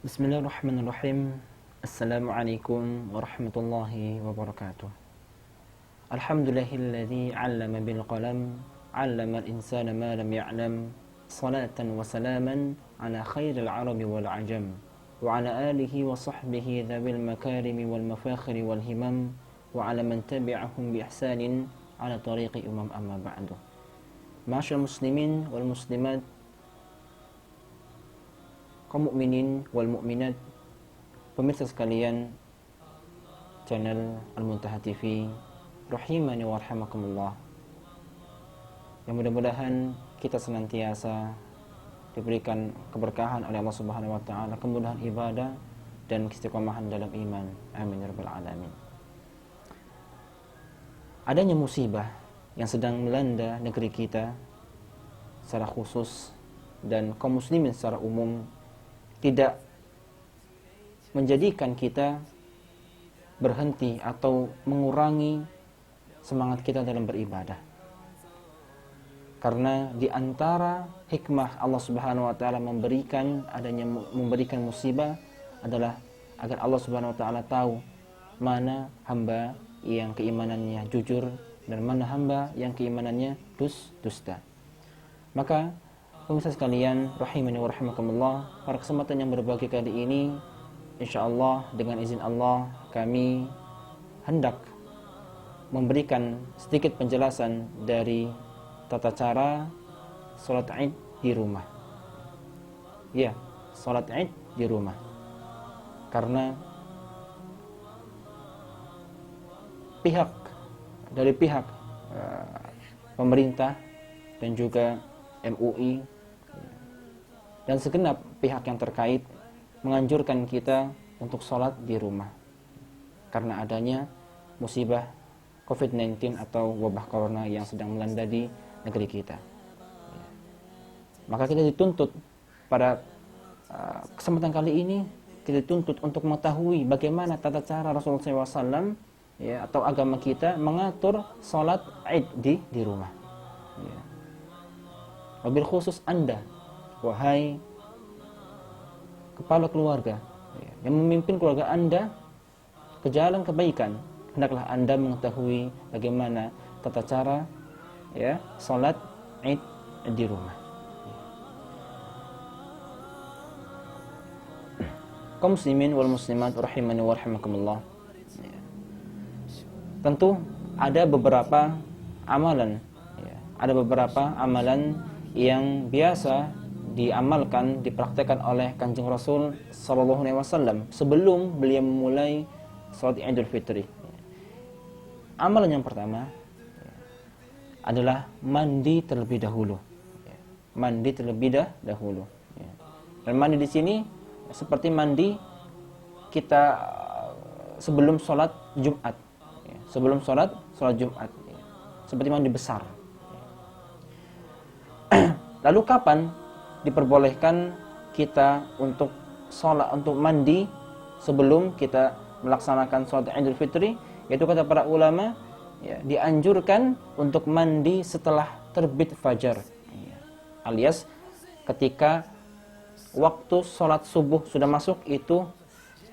Bismillahirrahmanirrahim. Assalamualaikum warahmatullahi wabarakatuh. Alhamdulillahilladzi 'allama bil qalam, 'allamal insana ma lam ya'lam. Salatan wa salaman ala khairil 'arabi wal 'ajam wa ala alihi wa sahbihi dzawil makarimi wal mafakhiri wal himam wa ala man tabi'ahum bi ihsanin ala tariqi umam amma ba'du. Ma'asyiral muslimin wal muslimat, kaum mukminin wal mukminat, pemirsa sekalian channel Al-Muntaha TV, rahimani wa rahimakumullah. Yang mudah-mudahan kita senantiasa diberikan keberkahan oleh Allah Subhanahu wa taala, kemudahan ibadah dan keistiqomahan dalam iman. Amin ya rabbal alamin. Adanya musibah yang sedang melanda negeri kita secara khusus dan kaum muslimin secara umum tidak menjadikan kita berhenti atau mengurangi semangat kita dalam beribadah. Karena di antara hikmah Allah Subhanahu wa taala memberikan musibah adalah agar Allah Subhanahu wa taala tahu mana hamba yang keimanannya jujur dan mana hamba yang keimanannya dusta. Maka pemirsa sekalian, rahimani wa rahimakumullah, pada kesempatan yang berbahagia kali ini, insyaallah dengan izin Allah, kami hendak memberikan sedikit penjelasan dari tata cara salat Id di rumah. Ya, salat Id di rumah. Karena pihak pemerintah dan juga MUI dan segenap pihak yang terkait menganjurkan kita untuk sholat di rumah karena adanya musibah COVID-19 atau wabah corona yang sedang melanda di negeri kita. Maka kita dituntut pada kesempatan kali ini, kita dituntut untuk mengetahui bagaimana tata cara Rasulullah SAW atau agama kita mengatur sholat Id di rumah. Wabil khusus Anda, wahai kepala keluarga yang memimpin keluarga Anda ke jalan kebaikan, hendaklah Anda mengetahui bagaimana tata cara salat Id di rumah. Kaum muslimin wal muslimat rahimani wa rahimakumullah. Tentu ada beberapa amalan yang biasa diamalkan, dipraktekkan oleh Kanjeng Rasul sallallahu alaihi wasallam sebelum beliau memulai salat Idul Fitri. Amalan yang pertama adalah mandi terlebih dahulu. Mandi terlebih dahulu. Dan mandi di sini seperti mandi kita sebelum salat Jumat. Sebelum salat Jumat. Seperti mandi besar. Lalu kapan diperbolehkan kita untuk mandi sebelum kita melaksanakan salat Idul Fitri? Yaitu kata para ulama, dianjurkan untuk mandi setelah terbit fajar, alias ketika waktu salat subuh sudah masuk, itu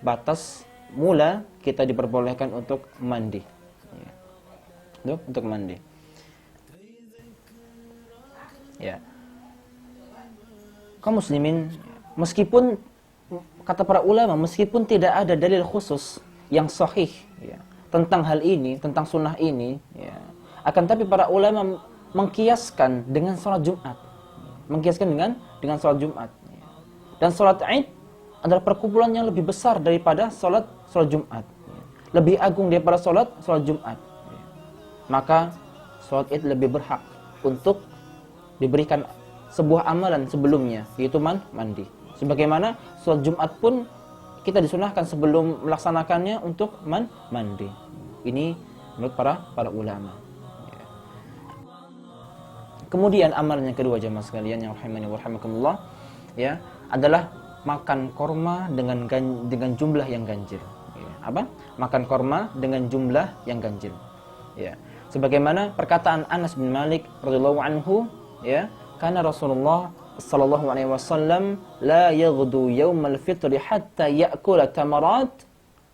batas mula kita diperbolehkan untuk mandi. Untuk mandi. Kaum muslimin, meskipun kata para ulama, meskipun tidak ada dalil khusus yang sahih tentang hal ini, tentang sunnah ini, akan tapi para ulama mengkiaskan dengan salat Jumat, dengan salat Jumat. Dan salat Id adalah perkumpulan yang lebih besar daripada salat Jumat, lebih agung daripada salat Jumat. Maka salat Id lebih berhak untuk diberikan sebuah amalan sebelumnya, yaitu mandi. Sebagaimana salat Jumat pun kita disunahkan sebelum melaksanakannya untuk mandi. Ini menurut para ulama. Kemudian amalan yang kedua, jamaah sekalian yang rahimani wa rahimakumullah, adalah makan korma dengan jumlah yang ganjil. Makan korma dengan jumlah yang ganjil. Sebagaimana perkataan Anas bin Malik radhiyallahu anhu, karena Rasulullah sallallahu alaihi wasallam la yaghdu yaumal fitri hatta ya'kula tamarat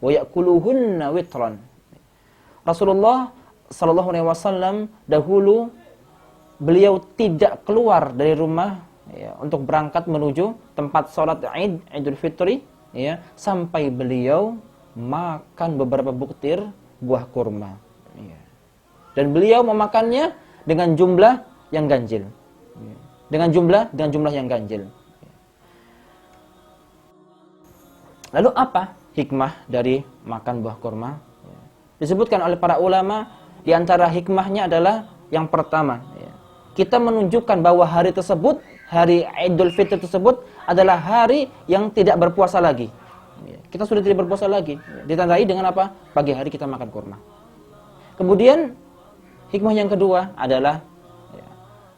wa ya'kuluhunna witran. Rasulullah sallallahu alaihi wasallam dahulu beliau tidak keluar dari rumah ya, untuk berangkat menuju tempat sholat Idul Fitri ya, sampai beliau makan beberapa butir buah kurma ya. Dan beliau memakannya dengan jumlah yang ganjil ya. dengan jumlah yang ganjil. Lalu apa hikmah dari makan buah kurma? Disebutkan oleh para ulama, di antara hikmahnya adalah yang pertama, kita menunjukkan bahwa hari tersebut, hari Idul Fitri tersebut adalah hari yang tidak berpuasa lagi. Kita sudah tidak berpuasa lagi. Ditandai dengan apa? Pagi hari kita makan kurma. Kemudian hikmah yang kedua adalah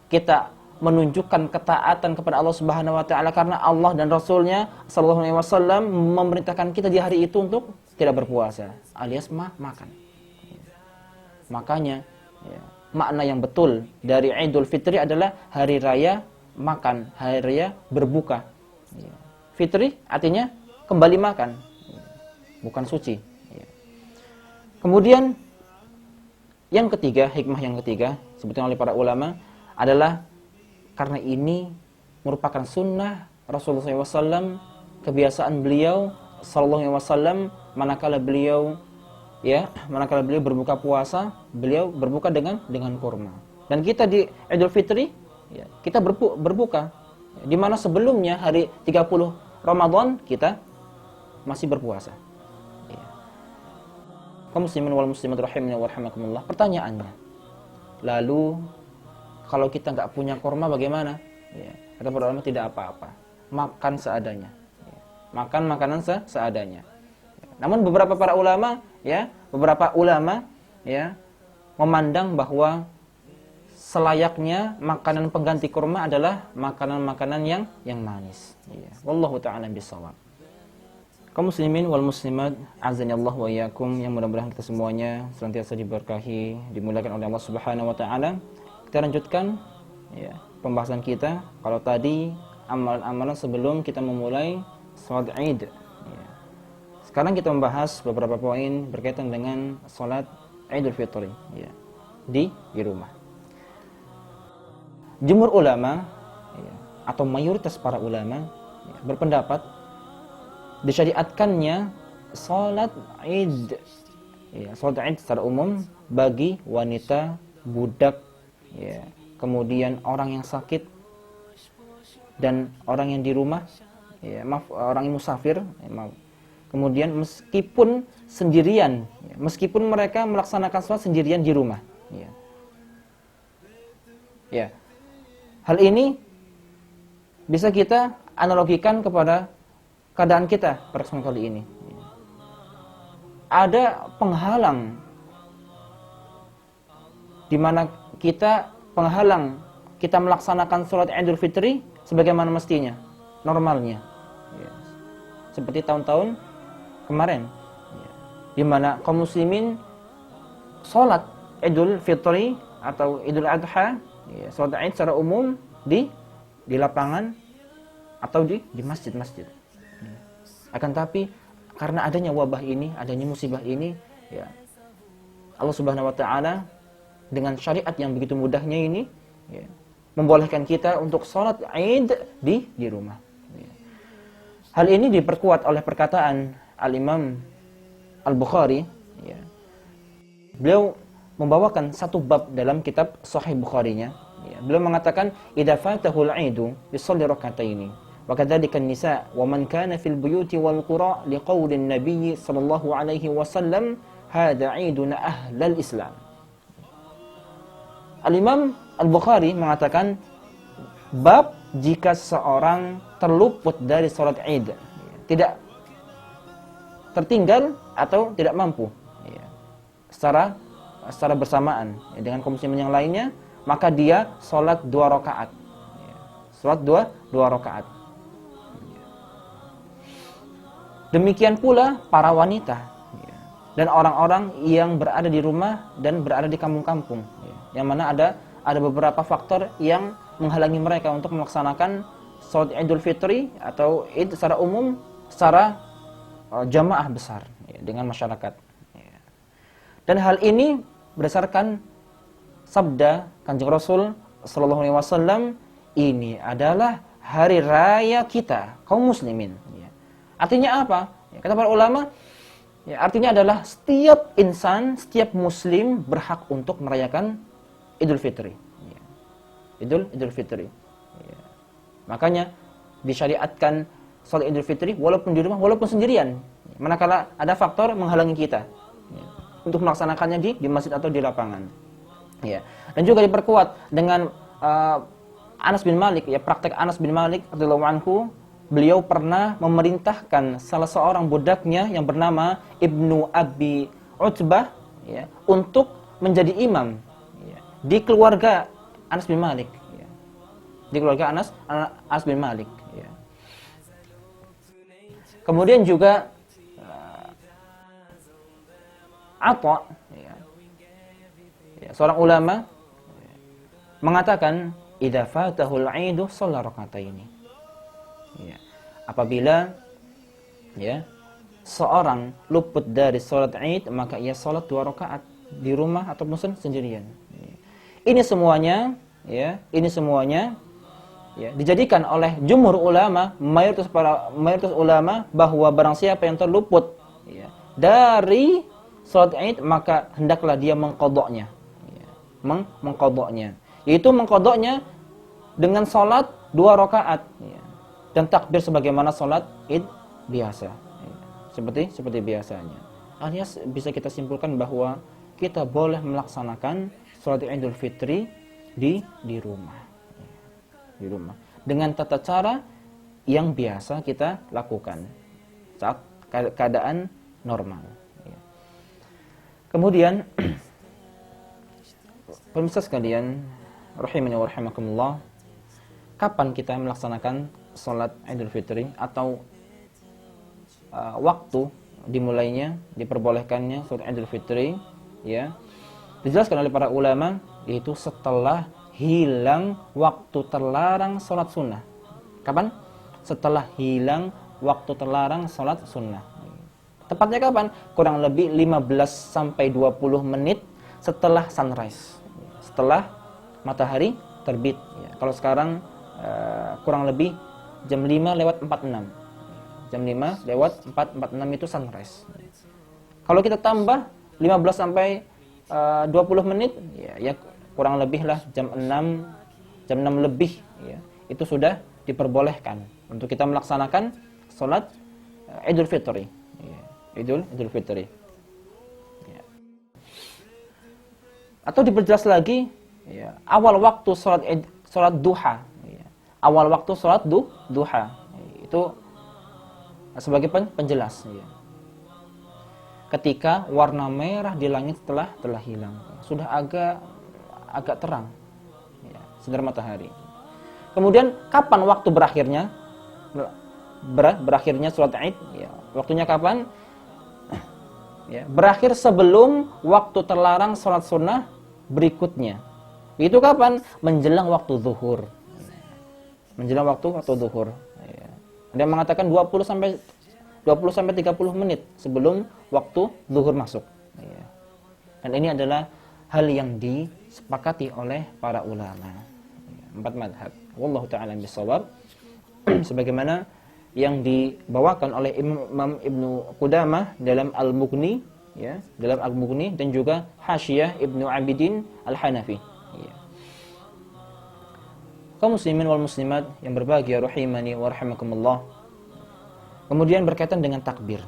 kita menunjukkan ketaatan kepada Allah Subhanahu wa taala karena Allah dan Rasulnya sallallahu alaihi wasallam memerintahkan kita di hari itu untuk tidak berpuasa, alias makan. Makanya makna yang betul dari Idul Fitri adalah hari raya makan, hari raya berbuka. Fitri artinya kembali makan, bukan suci. Kemudian yang ketiga, hikmah yang ketiga disebutkan oleh para ulama adalah karena ini merupakan sunnah Rasulullah SAW, kebiasaan beliau sallallahu alaihi wasallam manakala beliau berbuka puasa, beliau berbuka dengan kurma. Dan kita di Idul Fitri kita berbuka di mana sebelumnya hari 30 Ramadan kita masih berpuasa. Kaum muslimin wal muslimat rahimani wa rahimakumullah. Pertanyaannya, lalu kalau kita nggak punya kurma bagaimana? Kata para ulama tidak apa-apa, makan seadanya. Makan makanan seadanya. Namun beberapa ulama memandang bahwa selayaknya makanan pengganti kurma adalah makanan-makanan yang manis. Wallahu ta'ala bishawab. Kaum muslimin wal muslimat, azanillahu wa iyyakum, yang mudah-mudahan kita semuanya senantiasa diberkahi, dimuliakan oleh Allah Subhanahu wa taala. Kita lanjutkan pembahasan kita. Kalau tadi amalan-amalan sebelum kita memulai salat Id. Sekarang kita membahas beberapa poin berkaitan dengan salat Idul Fitri di rumah. Jumhur ulama atau mayoritas para ulama berpendapat disyariatkannya salat Id. Salat Id secara umum bagi wanita, budak, kemudian orang yang sakit dan orang yang di rumah, orang yang musafir, kemudian meskipun sendirian, meskipun mereka melaksanakan sholat sendirian di rumah, hal ini bisa kita analogikan kepada keadaan kita pada kesempatan kali ini. Ada penghalang di mana kita melaksanakan sholat Idul Fitri sebagaimana mestinya, normalnya, seperti tahun-tahun kemarin, di mana kaum muslimin sholat Idul Fitri atau Idul Adha, sholat Id secara umum di lapangan atau di masjid-masjid. Akan tapi karena adanya wabah ini, adanya musibah ini, Allah Subhanahu wa taala dengan syariat yang begitu mudahnya ini membolehkan kita untuk sholat Id di rumah. Hal ini diperkuat oleh perkataan Al-Imam Al-Bukhari. Beliau membawakan satu bab dalam kitab Sahih Bukharinya. Beliau mengatakan, "Idza fatahul 'idu yusalli rak'ataini, wa kadzalika an-nisa wa man kana fil buyuti wal qura liqauli an-nabiy sallallahu alaihi wasallam, hadza 'iduna ahlal Islam." Al-Imam Al-Bukhari mengatakan bab jika seseorang terluput dari salat Id, tidak tertinggal atau tidak mampu secara bersamaan dengan kaum muslimin yang lainnya, maka dia salat 2 rakaat. Salat 2 rakaat. Demikian pula para wanita dan orang-orang yang berada di rumah dan berada di kampung-kampung, yang mana ada beberapa faktor yang menghalangi mereka untuk melaksanakan salat Idul Fitri atau Id secara umum secara jamaah besar ya, dengan masyarakat. Ya. Dan hal ini berdasarkan sabda Kanjeng Rasul sallallahu alaihi wasallam, ini adalah hari raya kita kaum muslimin. Ya. Artinya apa? Ya, kata para ulama, ya, artinya adalah setiap insan, setiap muslim berhak untuk merayakan Idul Fitri. Ya. Idul Fitri. Ya. Makanya disyariatkan salat Idul Fitri walaupun di rumah, walaupun sendirian. Manakala ada faktor menghalangi kita ya, untuk melaksanakannya di masjid atau di lapangan. Ya. Dan juga diperkuat dengan Anas bin Malik, ya, praktek Anas bin Malik radhiyallahu anhu. Beliau pernah memerintahkan salah seorang budaknya yang bernama Ibnu Abi Utbah ya, untuk menjadi imam ya, di keluarga Anas bin Malik ya. Di keluarga Anas bin Malik ya. Kemudian juga Atha ya, seorang ulama mengatakan idza fatahul 'idu shalla rak'ataini. Ya. Apabila ya seorang luput dari salat Id, maka ia salat 2 rakaat di rumah ataupun sendirian. Ya. Ini semuanya ya, ya dijadikan oleh jumhur ulama, mayoritas ulama bahwa barang siapa yang terluput ya, dari salat Id maka hendaklah dia mengqadha'nya. Ya. Mengqadha'nya. Yaitu mengqadha'nya dengan salat 2 rakaat ya. Dan takbir sebagaimana salat Id biasa. Ya. Seperti biasanya. Alias bisa kita simpulkan bahwa kita boleh melaksanakan salat Idul Fitri di rumah. Ya. Di rumah. Dengan tata cara yang biasa kita lakukan saat keadaan normal. Ya. Kemudian pemirsa sekalian, rahimani wa rahimakumullah, kapan kita melaksanakan salat Idul Fitri atau waktu dimulainya, diperbolehkannya salat Idul Fitri ya. Dijelaskan oleh para ulama yaitu setelah hilang waktu terlarang salat sunnah. Kapan? Setelah hilang waktu terlarang salat sunnah. Tepatnya kapan? Kurang lebih 15 sampai 20 menit setelah sunrise. Setelah matahari terbit ya. Kalau sekarang kurang lebih jam 5:46. Jam 5:46 itu sunrise. Kalau kita tambah 15 sampai 20 menit ya kurang lebih lah jam 6 lebih ya. Itu sudah diperbolehkan untuk kita melaksanakan salat Idul Fitri ya. Idul Fitri ya. Atau diperjelas lagi ya, awal waktu salat duha ya. Awal waktu salat duha itu sebagai penjelas ya. Ketika warna merah di langit telah hilang, sudah agak terang ya, sinar matahari. Kemudian kapan waktu berakhirnya? Berakhirnya salat Id ya. Waktunya kapan? Ya, berakhir sebelum waktu terlarang salat sunnah berikutnya. Itu kapan? Menjelang waktu zuhur. Menjelang waktu zuhur. Ya. Ada yang mengatakan 20 sampai 30 menit sebelum waktu zuhur masuk. Ya. Dan ini adalah hal yang disepakati oleh para ulama. Ya. 4 madhab. Wallahu ta'ala bishawab. Sebagaimana yang dibawakan oleh Imam Ibnu Qudamah dalam Al-Mughni, ya, dalam Al-Mughni dan juga Hasyiyah Ibnu Abidin Al-Hanafi. Ya. Kaum muslimin wal muslimat yang berbahagia rahimani wa rahimakumullah. Kemudian berkaitan dengan takbir.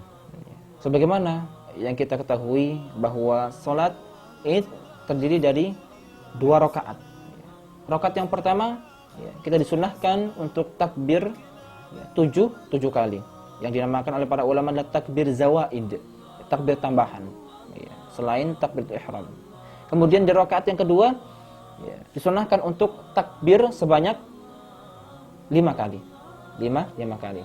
Sebagaimana yang kita ketahui bahwa salat Id terdiri dari 2 rakaat. Rakaat yang pertama ya, kita disunnahkan untuk takbir 7 kali. Yang dinamakan oleh para ulama adalah takbir zawaid, takbir tambahan. Ya, selain takbir ihram. Kemudian di rakaat yang kedua ya, disunnahkan untuk takbir sebanyak 5 kali. 5 kali.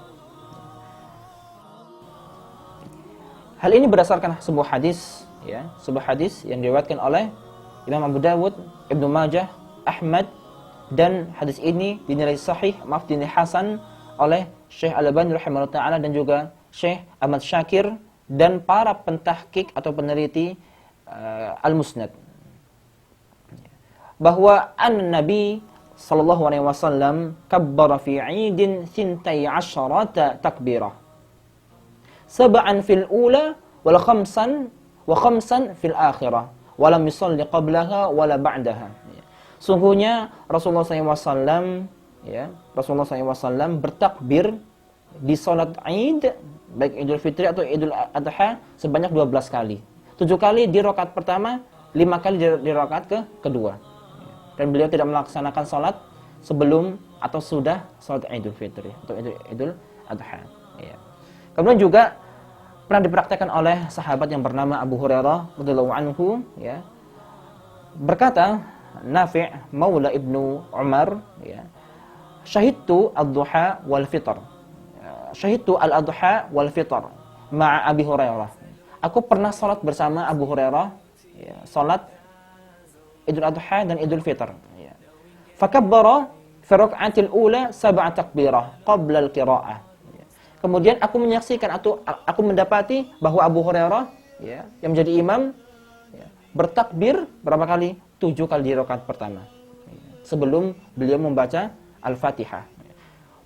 Hal ini berdasarkan sebuah hadis ya, sebuah hadis yang diriwayatkan oleh Imam Abu Dawud, Ibnu Majah, Ahmad dan hadis ini dinilai sahih, dinilai hasan oleh Syekh Al-Albani rahimahullah taala dan juga Syekh Ahmad Syakir dan para pentahqiq atau peneliti Al-Musnad, bahwa an-Nabi sallallahu alaihi wasallam kabbara fi 'idin 12 takbirah, sab'an fil ula wal khamsan fil akhirah, wa lam yusalli qablaha wala ba'daha. Sungguhnya Rasulullah SAW, Rasulullah SAW bertakbir di salat Id, baik Idul Fitri atau Idul Adha, sebanyak 12 kali. 7 kali di rakaat pertama, 5 kali di rakaat kedua. Dan beliau tidak melaksanakan salat sebelum atau sudah salat Idul Fitri atau Idul Adha. Kemudian juga pernah dipraktekkan oleh sahabat yang bernama Abu Hurairah radhiyallahu anhu, berkata Nafi' Maula Ibnu Umar, syahidtu ad-duha wal fitr. Syahidtu al-adha wal fitr ma'a Abi Hurairah. Aku pernah salat bersama Abu Hurairah, salat Idul Adha dan Idul Fitr. Fakabbara fi rak'atil ula 7 takbirah qabla al-qira'ah. Kemudian aku menyaksikan atau aku mendapati bahwa Abu Hurairah, yang menjadi imam, bertakbir berapa kali? 7 kali di rakaat pertama, sebelum beliau membaca Al-Fatihah.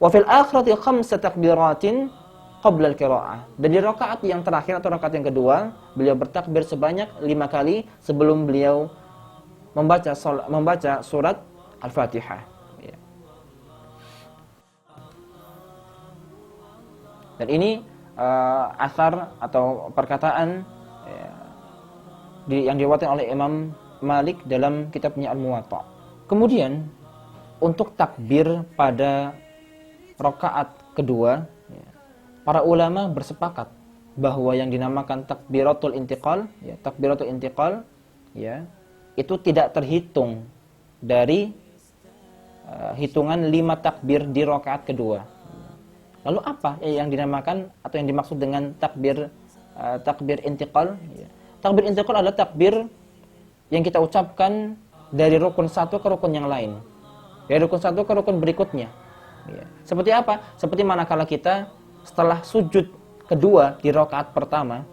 Wa fil akhirati 5 takbiratin qabla al-qira'ah. Dan di rakaat yang terakhir atau rakaat yang kedua, beliau bertakbir sebanyak 5 kali sebelum beliau membaca surat Al-Fatihah. Dan ini asar atau perkataan yang diriwayatkan oleh Imam Malik dalam kitabnya Al-Muwatta. Kemudian untuk takbir pada rakaat kedua, para ulama bersepakat bahwa yang dinamakan takbiratul intiqal, itu tidak terhitung dari hitungan 5 takbir di rakaat kedua. Lalu apa yang dinamakan atau yang dimaksud dengan takbir intiqal? Takbir intiqal adalah takbir yang kita ucapkan dari rukun satu ke rukun yang lain, dari rukun satu ke rukun berikutnya. Seperti apa? Seperti manakala kita setelah sujud kedua di rakaat pertama,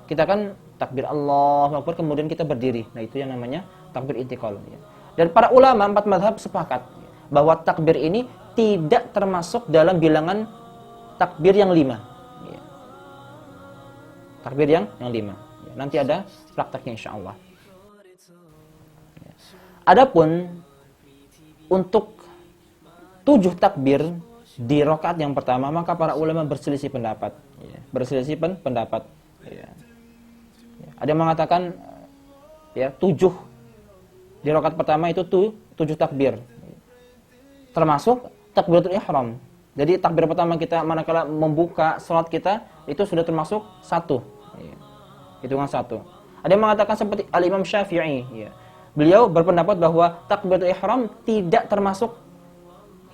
kita kan takbir Allahu Akbar, kemudian kita berdiri. Nah, itu yang namanya takbir intiqal. Dan para ulama 4 mazhab sepakat bahwa takbir ini tidak termasuk dalam bilangan takbir yang 5. Takbir yang 5. Nanti ada prakteknya insyaallah. Adapun untuk 7 takbir di rakaat yang pertama, maka para ulama berselisih pendapat. Ada yang mengatakan 7 di rakaat pertama itu 7 takbir, termasuk takbiratul ihram. Jadi takbir pertama kita manakala membuka salat kita itu sudah termasuk 1, hitungan 1. Ada yang mengatakan seperti Al-Imam Syafi'i, beliau berpendapat bahwa takbiratul ihram tidak termasuk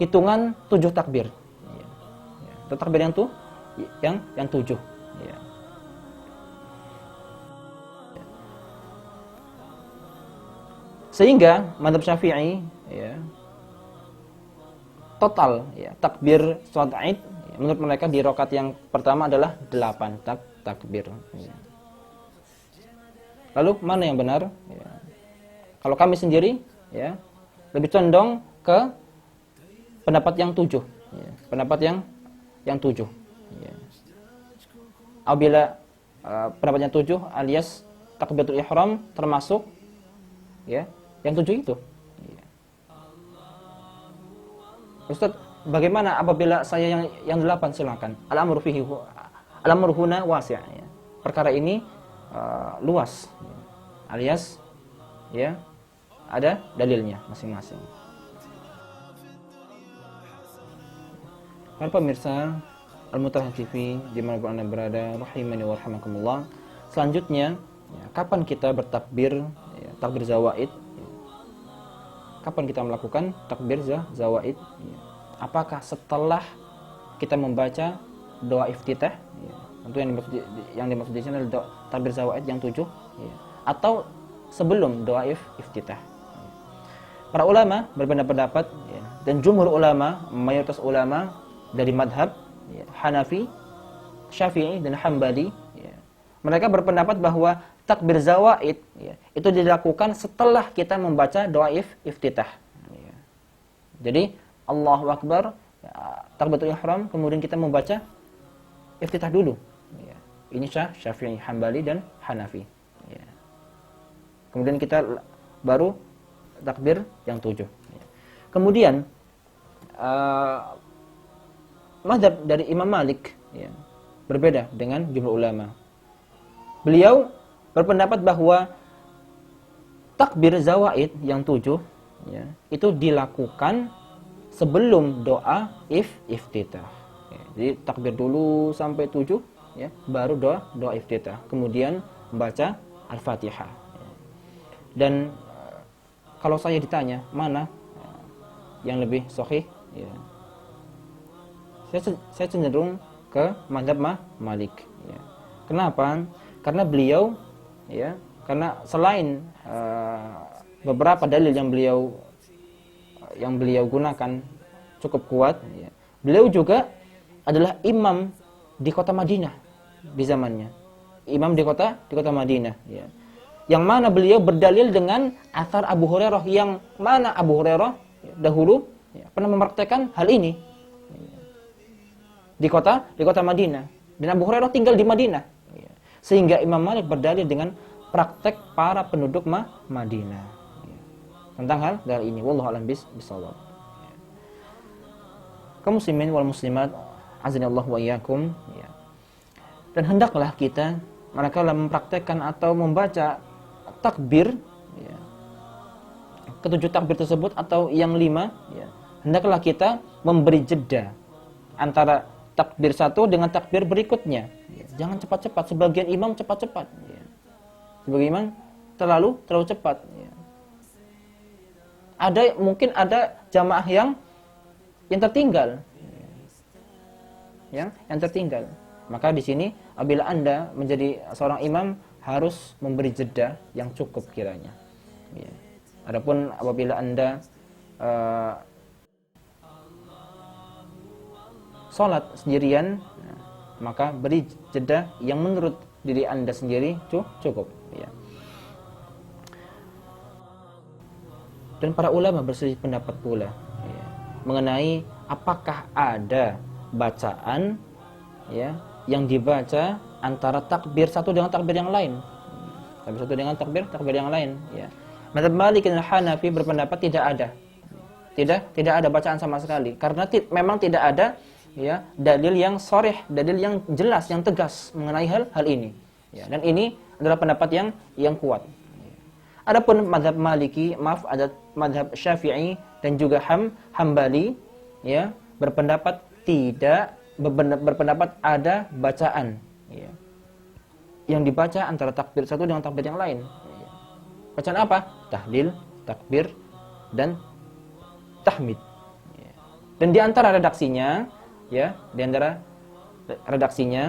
hitungan 7 takbir. Itu takbir yang 7. Sehingga mazhab Syafi'i total takbir salat Id menurut mereka di rakaat yang pertama adalah 8 takbir. Lalu mana yang benar? Kalau kami sendiri lebih condong ke pendapat yang 7. Pendapat yang 7. Apabila pendapat yang 7 alias takbiratul ihram termasuk yang 7 itu. Ustaz, bagaimana apabila saya yang 8? Silakan. Al-amru huna wasi'. Perkara ini luas. Alias ada dalilnya masing-masing. Para pemirsa Al-Mutahhar TV dimanapun Anda berada, rahimani wa rahimakumullah. Selanjutnya, kapan kita bertakbir, takbir zawaid? Kapan kita melakukan takbir zawaid? Apakah setelah kita membaca doa iftitah? Tentu yang dimaksud di sini adalah takbir zawaid yang 7, atau sebelum doa iftitah. para ulama berbeda pendapat, ya, dan jumhur ulama, mayoritas ulama dari madhab ya, Hanafi, Syafi'i dan Hambali, ya, mereka berpendapat bahwa takbir zawaid ya, itu dilakukan setelah kita membaca doa iftitah. Ya. Jadi Allahu Akbar, ya, takbiratul ihram, kemudian kita membaca iftitah dulu. Ya. Ini Syafi'i, Hambali dan Hanafi. Ya. Kemudian kita baru takbir yang 7. Ya. Kemudian mazhab dari Imam Malik ya, berbeda dengan jumhur ulama. Beliau berpendapat bahwa takbir zawaid yang 7 ya, itu dilakukan sebelum doa iftitah. Ya, jadi takbir dulu sampai 7 ya, baru doa iftitah. Kemudian membaca Al-Fatihah. Ya. Dan kalau saya ditanya mana yang lebih sahih ya, saya cenderung ke mazhab Malik ya. Kenapa? Karena beliau ya, karena selain beberapa dalil yang beliau gunakan cukup kuat ya, beliau juga adalah imam di kota Madinah di zamannya. Imam di kota Madinah ya. Yang mana beliau berdalil dengan athar Abu Hurairah, yang mana Abu Hurairah ya, dahulu ya, pernah mempraktekkan hal ini ya, di kota Madinah, dan Abu Hurairah tinggal di Madinah ya. Sehingga Imam Malik berdalil dengan praktek para penduduk Madinah ya, tentang hal ini. Wallahu a'lam bishawab. Kaum muslimin wal muslimat azanillahu wa iyyakum ya. Dan hendaklah kita manakala mempraktekkan atau membaca takbir ya, ketujuh takbir tersebut atau yang 5 ya, hendaklah kita memberi jeda antara takbir satu dengan takbir berikutnya ya. Jangan cepat-cepat, sebagian imam cepat-cepat ya. Sebagian imam terlalu cepat ya. Mungkin ada jamaah yang tertinggal ya, yang tertinggal. Maka di sini apabila Anda menjadi seorang imam harus memberi jeda yang cukup kiranya. Ya. Adapun apabila Anda sholat sendirian, maka beri jeda yang menurut diri Anda sendiri cukup. Ya. Dan para ulama berselisih pendapat pula ya, mengenai apakah ada bacaan ya, yang dibaca antara takbir satu dengan takbir yang lain. Takbir satu dengan takbir yang lain ya. Mazhab Malik dan Hanafi berpendapat tidak ada. Tidak ada bacaan sama sekali karena memang tidak ada ya dalil yang sharih, dalil yang jelas, yang tegas mengenai hal ini. Ya, dan ini adalah pendapat yang kuat. Adapun mazhab Maliki, ada mazhab Syafi'i dan juga Hambali ya, berpendapat ada bacaan ya, yang dibaca antara takbir satu dengan takbir yang lain. Bacaan apa? Tahlil, takbir, dan tahmid. Dan di antara redaksinya ya,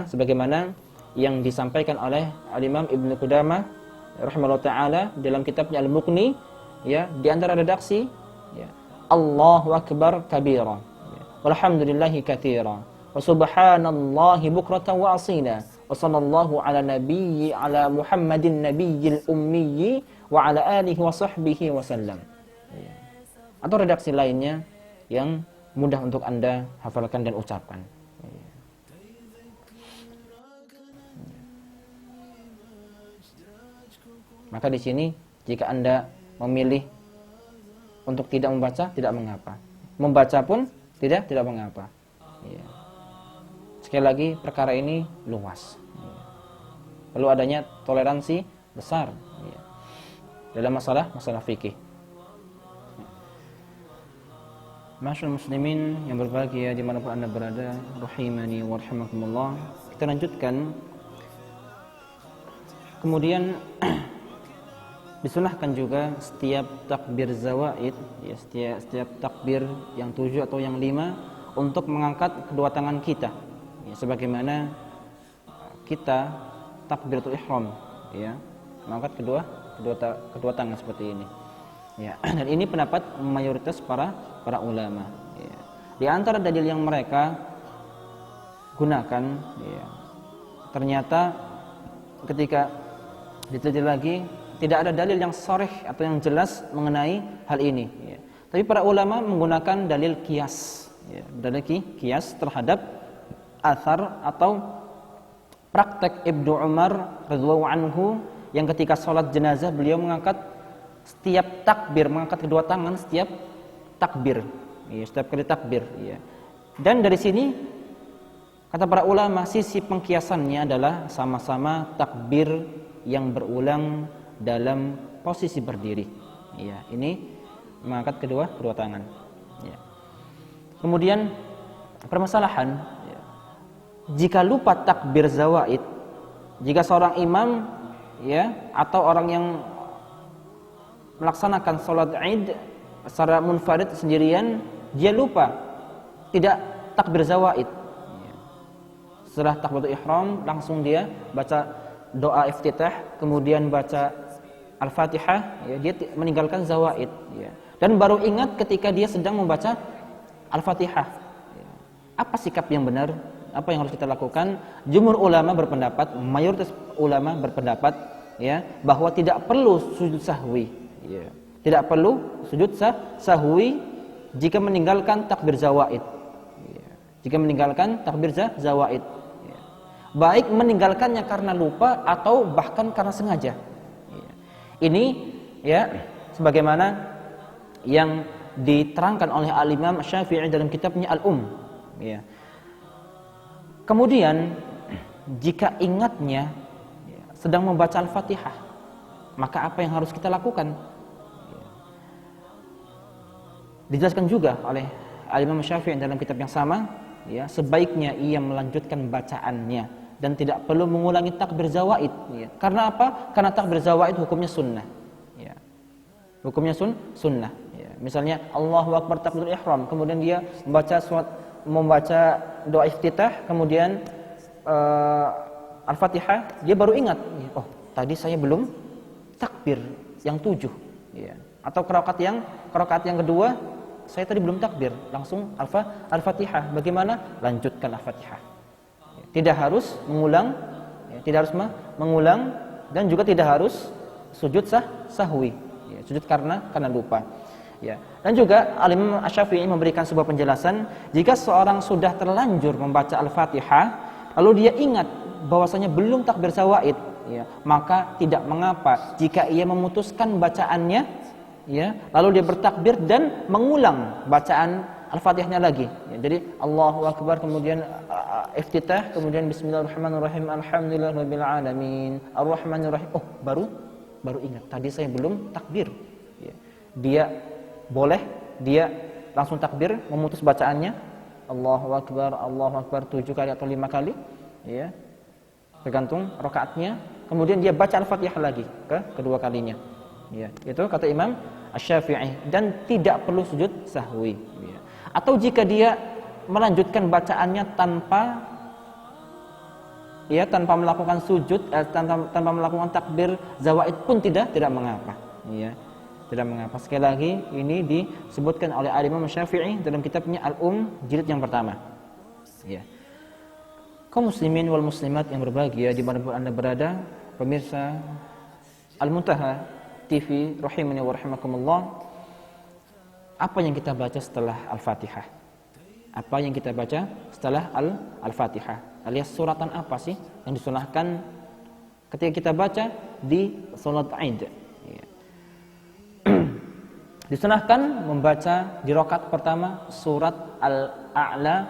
sebagaimana yang disampaikan oleh Al-Imam Ibnu Qudamah rahimahullah taala dalam kitabnya Al-Muqni ya, di antara redaksi ya, Allahu akbar kabira ya, walhamdulillahi katsira wa subhanallahi bukratan wa asila wa sallallahu ala Muhammadin nabiyil ummi wa ala alihi wa sahbihi wa sallam ya. Atau redaksi lainnya yang mudah untuk Anda hafalkan dan ucapkan ya. Maka di sini jika Anda memilih untuk tidak membaca, tidak mengapa. Membaca pun tidak mengapa. Ya. Sekali lagi perkara ini luas. Ya. Perlu adanya toleransi besar ya, dalam masalah fikih. Ya. Masyaallah muslimin yang berbahagia dimanapun Anda berada, rahimani wa rahimakumullah. Kita lanjutkan. Kemudian disunahkan juga setiap takbir zawaid ya, setiap takbir yang 7 atau yang 5 untuk mengangkat kedua tangan kita ya, sebagaimana kita takbiratul ihram ya, mengangkat kedua tangan seperti ini. Ya, dan ini pendapat mayoritas para ulama. Ya. Di antara dalil yang mereka gunakan, ya, ternyata ketika diteliti lagi tidak ada dalil yang sharih atau yang jelas mengenai hal ini. Ya. Tapi para ulama menggunakan dalil qiyas, ya, dalil qiyas terhadap athar atau praktek Ibnu Umar radhiyallahu anhu yang ketika sholat jenazah beliau mengangkat setiap takbir, mengangkat kedua tangan setiap takbir, ya, setiap kali takbir. Ya. Dan dari sini kata para ulama sisi pengkiasannya adalah sama-sama takbir yang berulang dalam posisi berdiri. Ya, ini mengangkat kedua tangan. Ya. Kemudian permasalahan, ya, jika lupa takbir zawaid, jika seorang imam, ya, atau orang yang melaksanakan sholat Id secara munfarid sendirian, dia lupa tidak takbir zawaid. Setelah takbiratul ihram langsung dia baca doa iftitah, kemudian baca Al-Fatihah, ya, dia meninggalkan zawaid, ya. Dan baru ingat ketika dia sedang membaca Al-Fatihah. Ya. Apa sikap yang benar? Apa yang harus kita lakukan? Jumhur ulama berpendapat, mayoritas ulama berpendapat, ya, bahwa tidak perlu sujud sahwi. Ya. Tidak perlu sujud sahwi jika meninggalkan takbir zawaid. Ya. Jika meninggalkan takbir zawaid, ya. Baik meninggalkannya karena lupa atau bahkan karena sengaja. Ya. Ini, ya, sebagaimana yang diterangkan oleh Al-Imam Syafi'i dalam kitabnya Al-Um. Ya. Kemudian jika ingatnya, ya, sedang membaca Al-Fatihah, maka apa yang harus kita lakukan? Dijelaskan juga oleh Al-Imam Syafi'i dalam kitab yang sama, ya, sebaiknya ia melanjutkan bacaannya dan tidak perlu mengulangi takbir zawaid, ya. Karena apa? Karena takbir zawaid hukumnya sunnah, ya. Hukumnya sunnah, ya. Misalnya Allahu Akbar takbiratul ihram, kemudian dia membaca doa iftitah, kemudian Al-Fatihah, dia baru ingat, ya, oh tadi saya belum takbir yang 7, ya. Atau qiraat yang kedua saya tadi belum takbir, langsung Al-Fatihah. Bagaimana? Lanjutkan Al-Fatihah. Tidak harus mengulang, ya, tidak harus mengulang, dan juga tidak harus sujud sahwi, ya, sujud karena lupa. Ya. Dan juga Al-Imam Asy-Syafi'i memberikan sebuah penjelasan, jika seorang sudah terlanjur membaca Al-Fatihah, lalu dia ingat bahwasanya belum takbir zawaid, ya, maka tidak mengapa jika ia memutuskan bacaannya, ya, lalu dia bertakbir dan mengulang bacaan Al-Fatihahnya lagi, ya. Jadi Allahu Akbar, kemudian iftitah, kemudian Bismillahirrahmanirrahim, Alhamdulillahirabbil alamin, Arrahmanirrahim. Oh, baru ingat tadi saya belum takbir, ya. Dia langsung takbir, memutus bacaannya Allahu Akbar 7 kali atau 5 kali, ya, tergantung rakaatnya. Kemudian dia baca Al-Fatihah lagi kedua kalinya. Ya, itu kata Imam Asy-Syafi'i, dan tidak perlu sujud sahwi, ya. Atau jika dia melanjutkan bacaannya tanpa melakukan sujud, tanpa melakukan takbir zawaid pun tidak mengapa, ya. Tidak mengapa. Sekali lagi ini disebutkan oleh Imam Syafi'i dalam kitabnya Al-Um jilid yang pertama, ya. Kaum muslimin wal muslimat yang berbahagia dimanapun Anda berada, pemirsa Al-Muntaha TV rahimani wa rahimakumullah, apa yang kita baca setelah Al-Fatihah? Apa yang kita baca setelah Al-Fatihah? Alias suratan apa sih yang disunahkan ketika kita baca di salat Id? Ya. Disunahkan membaca di rakaat pertama surat Al-A'la,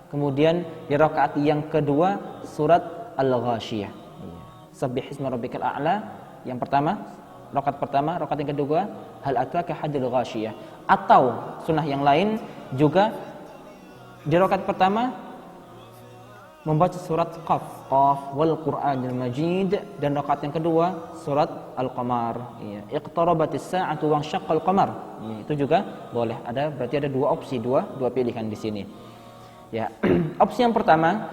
kemudian di rakaat yang kedua surat Al-Ghasyiyah. Ya. Sabbihisma rabbikal a'la yang pertama, rakaat pertama, rakaat yang kedua hal ataka hadil ghasyiyah. Atau sunnah yang lain juga di rakaat pertama membaca surat Qaf wal Qur'anil Majid, dan rakaat yang kedua surat Al-Qamar, ya. Iqtarabatis sa'atu wa syaqqal qamar. Ya, itu juga boleh. Berarti ada dua opsi, dua pilihan di sini. Ya. Opsi yang pertama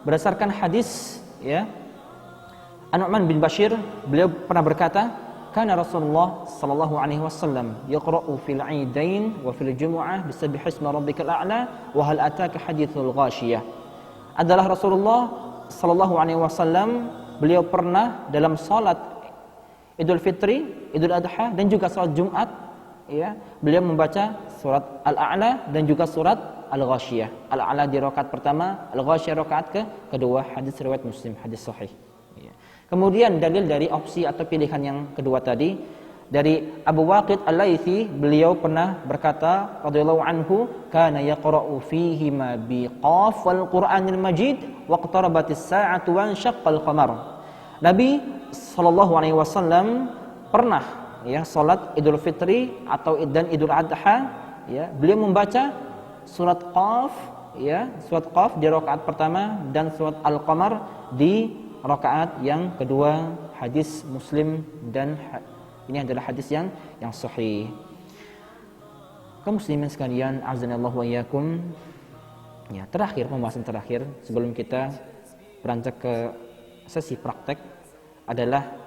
berdasarkan hadis, ya, An-Nu'man bin Bashir, beliau pernah berkata, kana Rasulullah sallallahu alaihi wasallam yaqra'u fil 'idain wa fil jumu'ah bisabbih ismi rabbikal a'la wa hal ataka hadithul ghashiyah. Adalah Rasulullah sallallahu alaihi wasallam, beliau pernah dalam salat Idul Fitri, Idul Adha dan juga salat Jumat, ya, beliau membaca surat Al-A'la dan juga surat Al-Ghashiyah. Al-A'la di rakaat pertama, Al-Ghashiyah rakaat kedua, hadis riwayat Muslim, hadis sahih. Ya. Kemudian dalil dari opsi atau pilihan yang kedua tadi dari Abu Waqid Al-Laitsi, beliau pernah berkata radhiyallahu anhu, kana yaqra'u fihi ma biqaf wal Qur'anil Majid waqtarabatis sa'atu wa ansyaqqal qamar. Nabi sallallahu alaihi wasallam pernah, ya, salat Idul Fitri atau dan Idul Adha, ya, beliau membaca surat Qaf, ya, surat Qaf di rakaat pertama dan surat Al-Qamar di rakaat yang kedua, hadis Muslim, dan ini adalah hadis yang sahih. Kaum muslimin sekalian, azanallahu wa iyyakum. Ya, terakhir, pembahasan terakhir sebelum kita beranjak ke sesi praktek adalah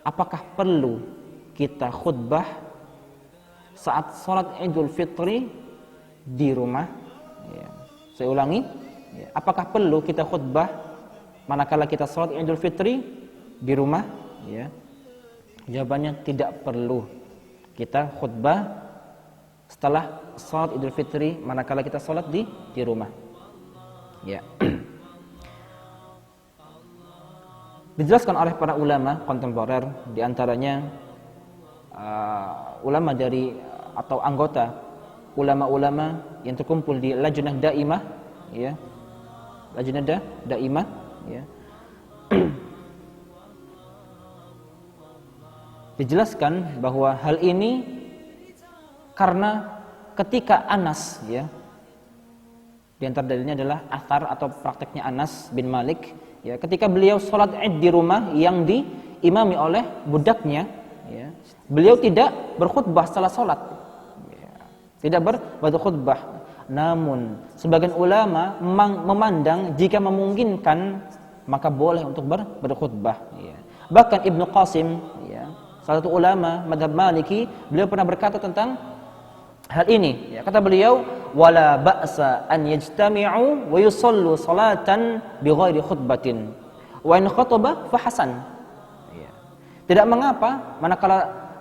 apakah perlu kita khutbah saat salat Idul Fitri di rumah? Ya. Saya ulangi, ya, apakah perlu kita khutbah manakala kita salat Idul Fitri di rumah? Ya. Jawabannya tidak perlu kita khutbah setelah salat Idul Fitri manakala kita salat di rumah. Ya. Dijelaskan oleh para ulama kontemporer, di antaranya ulama dari atau anggota ulama-ulama yang terkumpul di Lajnah Daimah, ya. Lajnah Daimah, ya. Dijelaskan bahwa hal ini karena ketika Anas, ya, di antara dalilnya adalah athar atau prakteknya Anas bin Malik, ya, ketika beliau sholat Id di rumah yang diimami oleh budaknya, ya, beliau tidak berkhutbah setelah sholat, ya, tidak berkhutbah. Namun sebagian ulama memandang jika memungkinkan maka boleh untuk berkhutbah, ya. Bahkan Ibnu Qasim, ya, salah satu ulama madhab Maliki, beliau pernah berkata tentang hal ini, ya, kata beliau, wala ba'sa an yajtami'u wa yusallu salatan bighairi khutbatin wa in khataba fa hasan. Ya. Tidak mengapa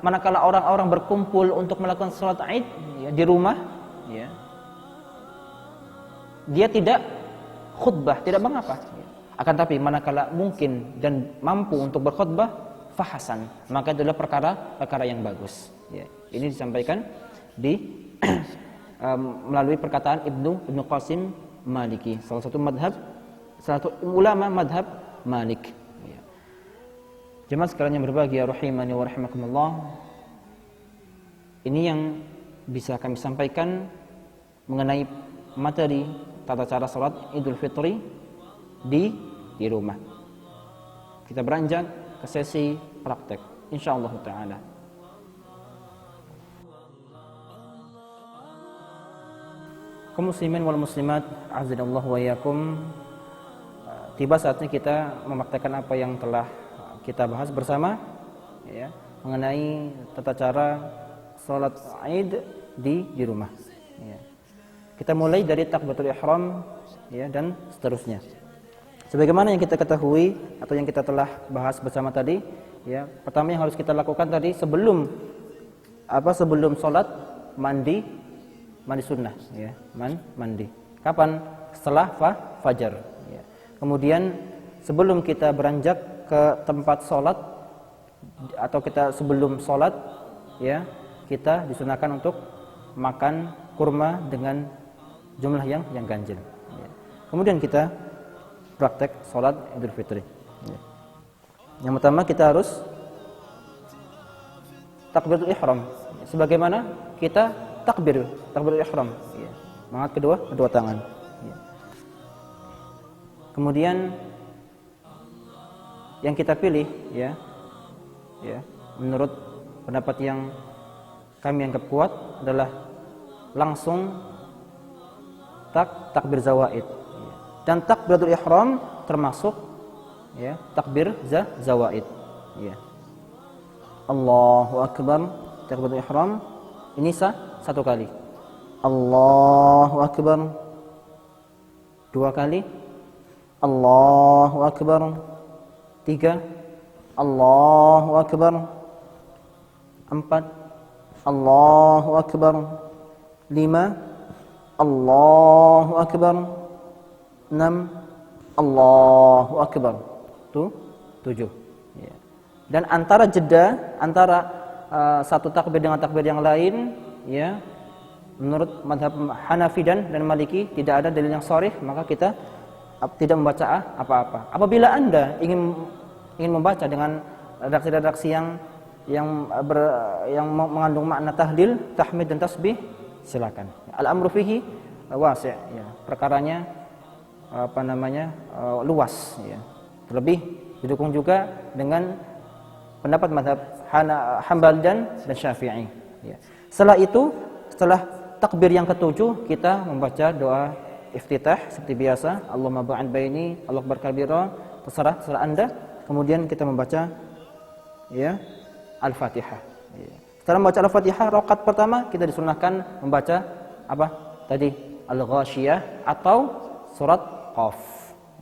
manakala orang-orang berkumpul untuk melakukan salat Id, ya, di rumah, ya, dia tidak khutbah, tidak mengapa, ya. Akan tapi manakala mungkin dan mampu untuk berkhutbah, fahasan, maka itu adalah perkara yang bagus, ya. Ini disampaikan di melalui perkataan Ibnu Qasim Maliki, salah satu ulama madhab Malik, ya. Jemaah sekalian yang berbahagia rahimani wa rahimakumullah, ini yang bisa kami sampaikan mengenai materi tata cara salat Idul Fitri di rumah. Kita beranjak ke sesi praktek insyaallah taala. Kaum muslimin wal muslimat, azanallahu wa iyyakum. Tiba saatnya kita mempraktekkan apa yang telah kita bahas bersama, ya, mengenai tata cara salat Id di rumah, ya. Kita mulai dari takbiratul ihram, ya, dan seterusnya. Sebagaimana yang kita ketahui atau yang kita telah bahas bersama tadi, ya, pertama yang harus kita lakukan tadi sebelum salat mandi sunnah, ya, mandi. Kapan? Setelah fajar, ya. Kemudian sebelum kita beranjak ke tempat salat atau kita sebelum salat, ya, kita disunahkan untuk makan kurma dengan jumlah yang ganjil, ya. Kemudian kita praktek salat Idul Fitri, ya. Yang pertama kita harus takbiratul ihram, sebagaimana kita takbiratul ihram, ya. Mengangkat kedua tangan, ya. Kemudian yang kita pilih, ya, menurut pendapat yang kami anggap kuat adalah langsung takbir zawaid, ya. Dan takbiratul ihram termasuk, ya, takbir zawaid, ya. Allahu akbar. Takbiratul ihram ini satu kali. Allahu akbar. Dua kali. Allahu akbar. Tiga. Allahu akbar. Empat. Allahu akbar. Lima. Allahu akbar. Enam. Allahu akbar. Tujuh. Ya. Dan antara jeda antara satu takbir dengan takbir yang lain, ya, menurut mazhab Hanafi dan Maliki tidak ada dalil yang sharih, maka kita tidak membaca apa-apa. Apabila Anda ingin membaca dengan redaksi-redaksi yang mengandung makna tahlil, tahmid dan tasbih, silakan. Al-amru fihi wasi', ya. Perkaranya luas, ya. Terlebih didukung juga dengan pendapat mazhab Hambali dan Syafi'i, ya. Setelah itu, setelah takbir yang ketujuh, kita membaca doa iftitah seperti biasa. Allahumma ba'id baini, Allahu akbar kabira, terserah Anda. Kemudian kita membaca, ya, Al-Fatihah. Ya. Setelah membaca Al-Fatihah, rakaat pertama kita disunahkan membaca apa? Tadi Al-Ghasyiyah atau surat Qaf.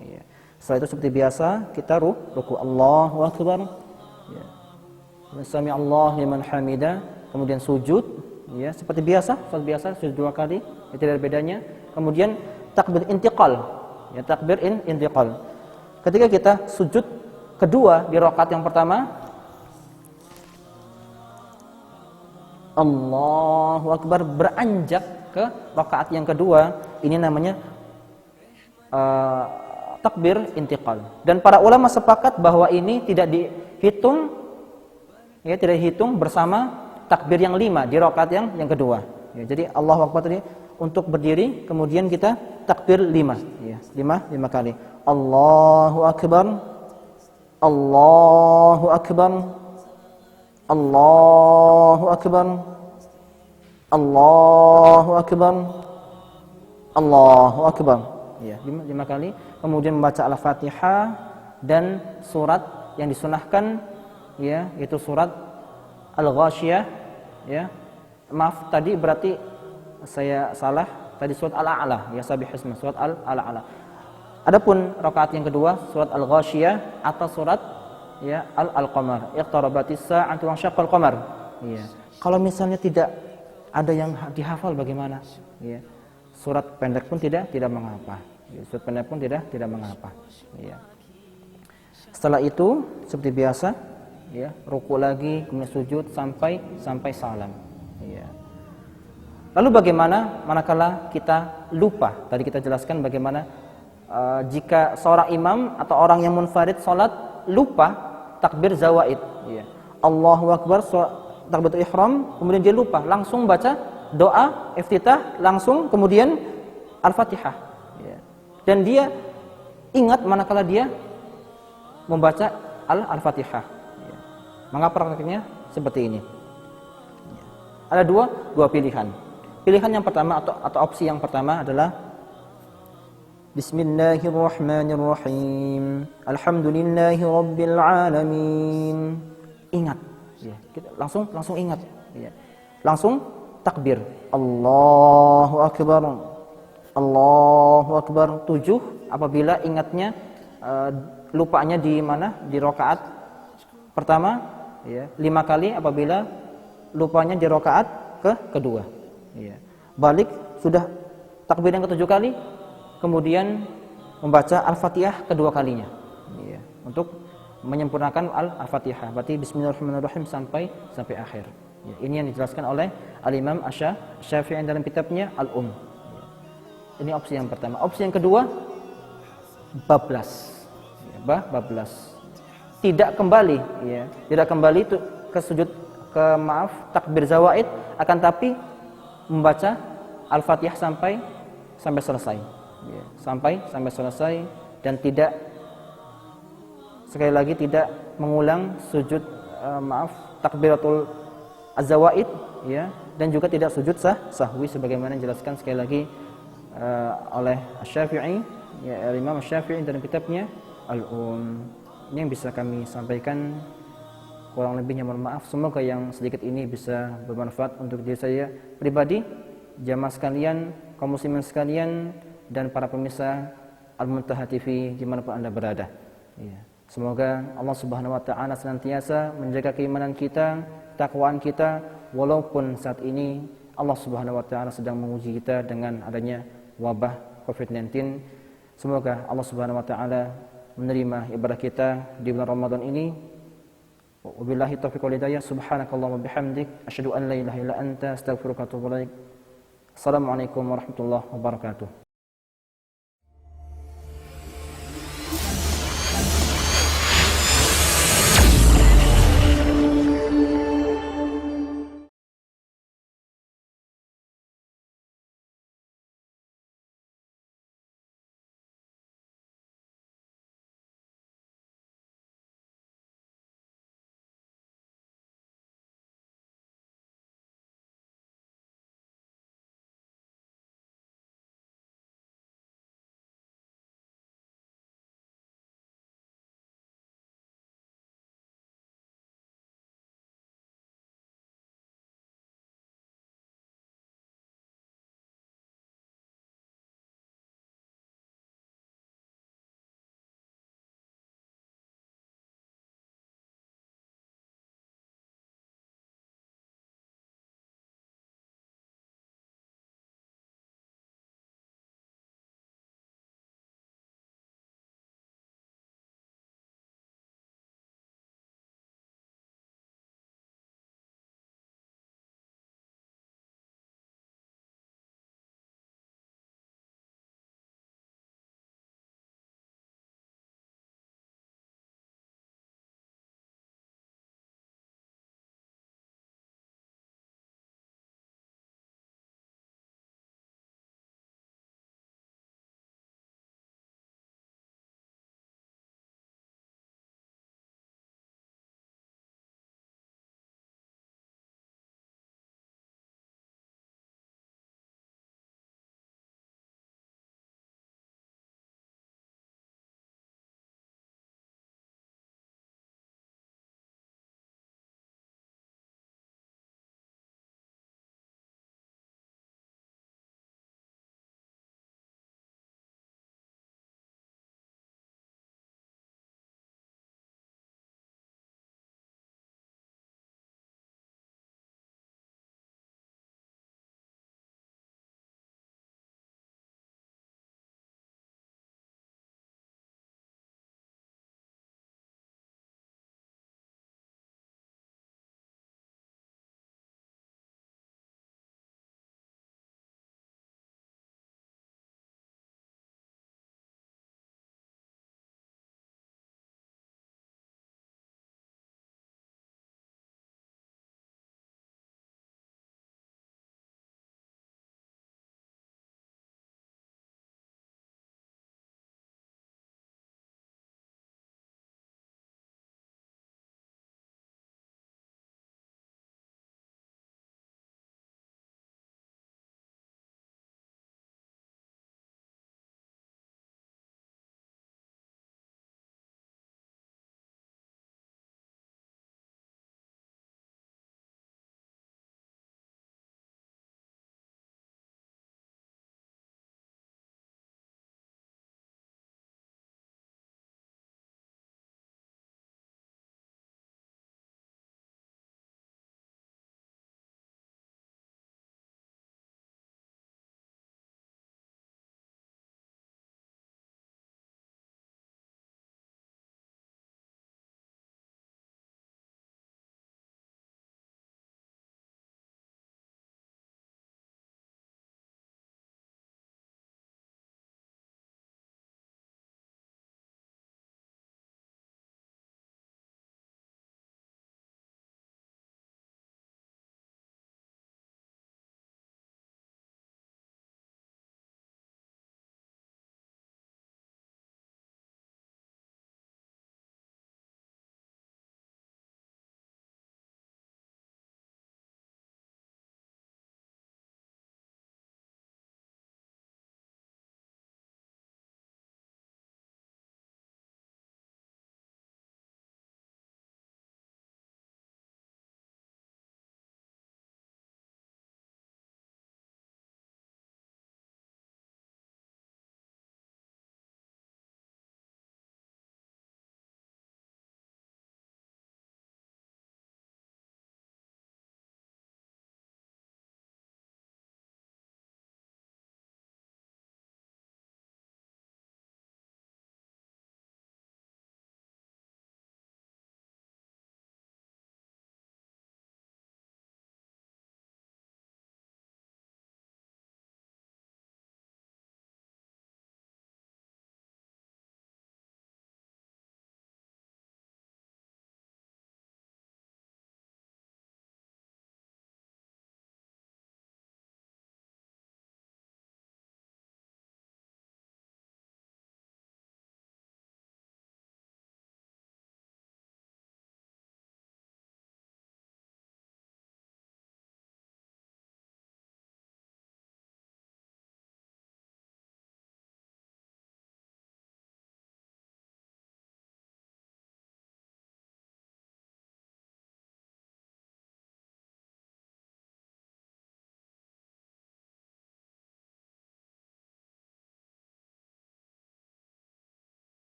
Ya. Setelah itu seperti biasa kita ruku, Allahu akbar. Ya. Sami Allah liman hamida, kemudian sujud, ya, seperti biasa, sujud dua kali, ya, tidak ada bedanya. Kemudian takbir intiqal, ya, takbir intiqal. Ketika kita sujud kedua di rakaat yang pertama, Allahu akbar, beranjak ke rakaat yang kedua, ini namanya takbir intiqal. Dan para ulama sepakat bahwa ini tidak dihitung, ya, tidak dihitung bersama takbir yang 5 di rakaat yang kedua. Ya, jadi Allahu akbar tadi untuk berdiri, kemudian kita takbir 5, ya, 5 kali. Allahu akbar. Allahu akbar. Allahu akbar. Allahu akbar. Allahu akbar. Ya, 5 kali. Kemudian membaca Al-Fatihah dan surat yang disunahkan, ya, itu surat Al-Ghasyiyah, ya. Maaf, tadi berarti saya salah. Tadi surat Al-A'la, ya, Sabihisma, surat Al-A'la. Adapun rakaat yang kedua surat Al-Ghasyiyah atau surat, ya, Al-Qamar. Iqtarabatis sa'atu wa syaqqal qamar. Ya. Kalau misalnya tidak ada yang dihafal bagaimana? Ya. Surat pendek pun tidak mengapa. Ya, surat pendek pun tidak mengapa. Ya. Setelah itu seperti biasa, ya, ruku lagi, kemudian sujud sampai salam. Ya. Lalu bagaimana manakala kita lupa? Tadi kita jelaskan bagaimana jika seorang imam atau orang yang munfarid salat lupa takbir zawaid, ya. Allahu akbar, takbiratul ihram, kemudian dia lupa, langsung baca doa iftitah, langsung kemudian Al-Fatihah, ya. Dan dia ingat manakala dia membaca Al-Fatihah, ya. Maka praktiknya seperti ini, ya. Ada dua pilihan. Pilihan yang pertama atau opsi yang pertama adalah Bismillahirrahmanirrahim. Alhamdulillahi rabbil alamin. Ingat, ya. Kita langsung ingat, ya. Langsung takbir. Allahu akbar. Allahu akbar 7 apabila ingatnya lupanya di mana? Di rakaat pertama, ya. 5 kali apabila lupanya di rakaat kedua, ya. Balik sudah takbir yang ke-7 kali, kemudian membaca Al-Fatihah kedua kalinya, ya, untuk menyempurnakan Al-Fatihah. Berarti Bismillahirrahmanirrahim sampai akhir. Ya, ini yang dijelaskan oleh Al-Imam Asy-Syafi'i dalam kitabnya Al-Um. Ya. Ini opsi yang pertama. Opsi yang kedua, bablas. Ya, bablas. Tidak kembali, ya, tidak kembali itu ke sujud takbir zawaid, akan tapi membaca Al-Fatihah sampai selesai. Ya, sampai selesai, dan tidak, sekali lagi, tidak mengulang sujud takbiratul az-zawaid, ya, dan juga tidak sujud sahwi sebagaimana dijelaskan sekali lagi oleh Asy-Syafi'i, ya, Imam Asy-Syafi'i dalam kitabnya Al-Um. Ini yang bisa kami sampaikan. Kurang lebihnya mohon maaf. Semoga yang sedikit ini bisa bermanfaat untuk diri saya pribadi, jamaah sekalian, kaum muslimin sekalian, dan para pemirsa Al-Muntaha TV dimanapun Anda berada. Ya. Semoga Allah Subhanahu wa taala senantiasa menjaga keimanan kita, takwaan kita, walaupun saat ini Allah Subhanahu wa taala sedang menguji kita dengan adanya wabah COVID-19. Semoga Allah Subhanahu wa taala menerima ibadah kita di bulan Ramadan ini. Wabillahi taufiq wal hidayah. Subhanakallahumma bihamdik asyhadu an la ilaha illa anta astaghfiruka wa atubu ilaik. Assalamualaikum warahmatullahi wabarakatuh.